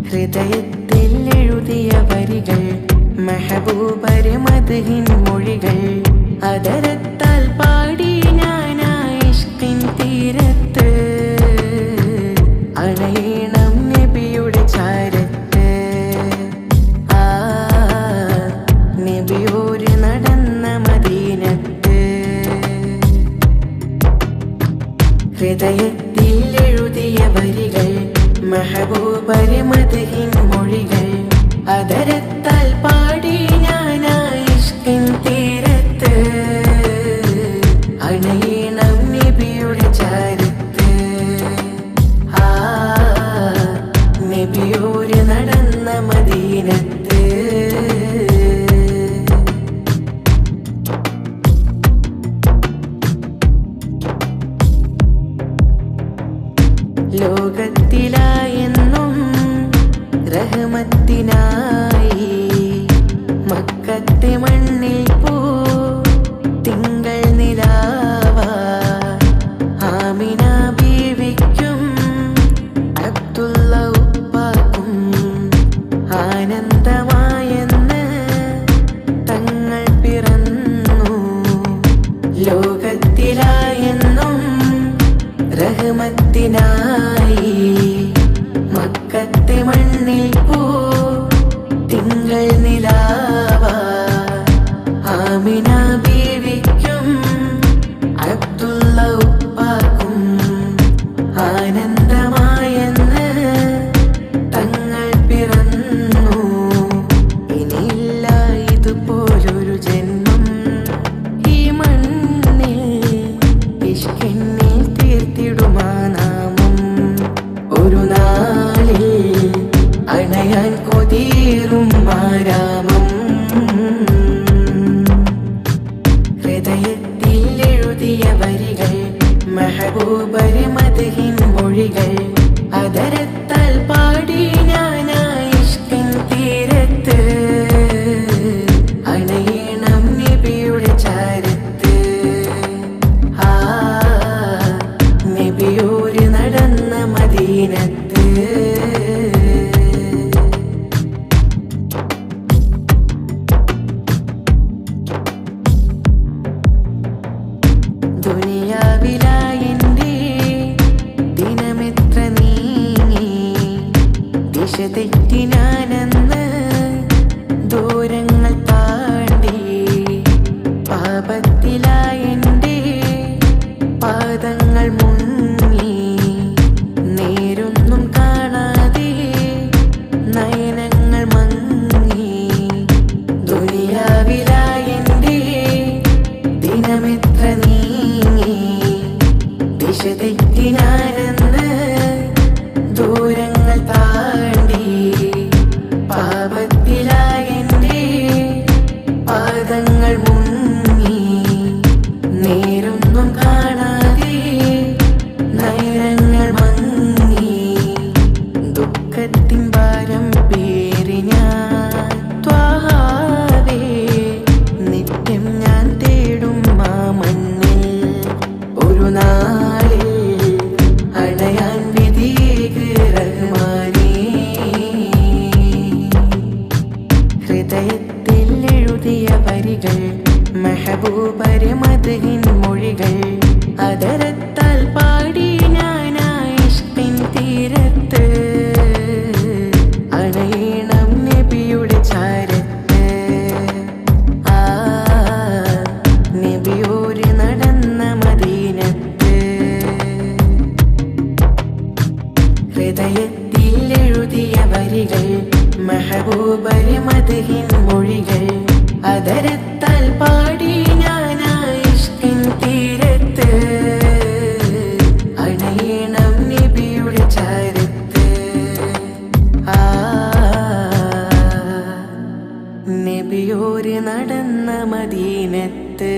ഹൃദയത്തിൽ എഴുതിയ വരികൾ മെഹബൂബരെ മദ്ഹിൻ മൊഴികൾ അതരത്താൽ പാടി ഞാനാ ഇഷ്കിൻ തീരത്ത് അണയണം നബിയുടെ ചാരത്ത് നബിയോര് നടന്ന മദീനത്ത് ഹൃദയത്തിൽ എഴുതിയ വരികൾ മെഹബൂബരെ മദ്ഹിൻ മൊഴികൾ അതരത്താൽ പാടി ഞാനാ ഇഷ്കിൻ തീരത്ത് അണയണം നബിയുടെ ചാരത്ത് നബിയോര് നടന്ന മദീനത്ത് ലോകത്തിലായെന്നും റഹ്മത്തിനായി മക്കത്തെ മണ്ണിൽ പോ തിങ്കൾ നിലാവാ ആമിന ബീവിക്കും അബ്ദുള്ള ഉപ്പാക്കും ആനന്ദമായെന്ന് തങ്ങൾ പിറന്നു ലോകത്തിലായെന്നും റഹ്മത്തിനായി മക്കത്തെ മണ്ണിൽ പോ തിങ്കൾ നിലാവാ ആമിന ബീവിക്കും അബ്ദുള്ള ഉപ്പാക്കും ആനന്ദമായെന്ന് തങ്ങൾ പിറന്നു ഇനിയില്ല ഇതുപോലൊരു ജന്മം ഈ മണ്ണിൽ ഇഷ്കിന്നിൽ തീർത്തിടുമാ നാമം ഒരു നാളിൽ അണയാൻ കൊതിയേറും ആരാമം ഹൃദയത്തിൽ എഴുതിയ വരികൾ മെഹബൂബരെ മദ്ഹിൻ മൊഴികൾ അതരത്താൽ പാടി ഞാനാ ഇഷ്കിൻ തീരത്ത് അണയണം നബിയുടെ ചാരത്ത് നബിയോര് നടന്ന മദീനത്ത് ദുനിയാവിലായെന്റെ ദിനമെത്ര നീങ്ങി ദിശ തെറ്റി ഞാനെന്ന് ദൂരങ്ങൾ താണ്ടി പാപത്തിലായെന്റെ പാദങ്ങൾ മുങ്ങി നേരൊന്നും കാണാതെ നയനങ്ങൾ മങ്ങി ദുനിയാവിലായെന്റെ ദിനമെത്ര നീങ്ങി ദിശ തെറ്റി ഞാനെന്ന് ദൂരങ്ങൾ താണ്ടി പാപത്തിലായെന്റെ പാദങ്ങൾ മുങ്ങി നേരൊന്നും കാണാതെ നയനങ്ങൾ മങ്ങി ദുഃഖത്തിൻ ഭാരം പേറി ഞാൻ ത്വാഹാവേ നിത്യം ഞാൻ തേടും ആ മണ്ണിൽ ഒരു നാളിൽ അണയാൻ വിധിയേക് റഹ്മാനേ ഹൃദയത്തിൽ എഴുതിയ വരികൾ മെഹബൂബരെ മദ്ഹിൻ മൊഴികൾ അതരത്താൽ പാടി ഞാനാ ഇഷ്കിൻ തീരത്ത് അണയണം നബിയുടെ ചാരത്ത് നബിയോര് നടന്ന മദീനത്ത് ഹൃദയത്തിൽ എഴുതിയ വരികൾ മെഹബൂബരെ മദ്ഹിൻ മൊഴികൾ അതരത്താൽ പാടി ഞാനാ ഇഷ്കിൻ തീരത്ത് അണയണം നബിയുടെ ചാരത്ത് നബിയോര് നടന്ന മദീനത്ത്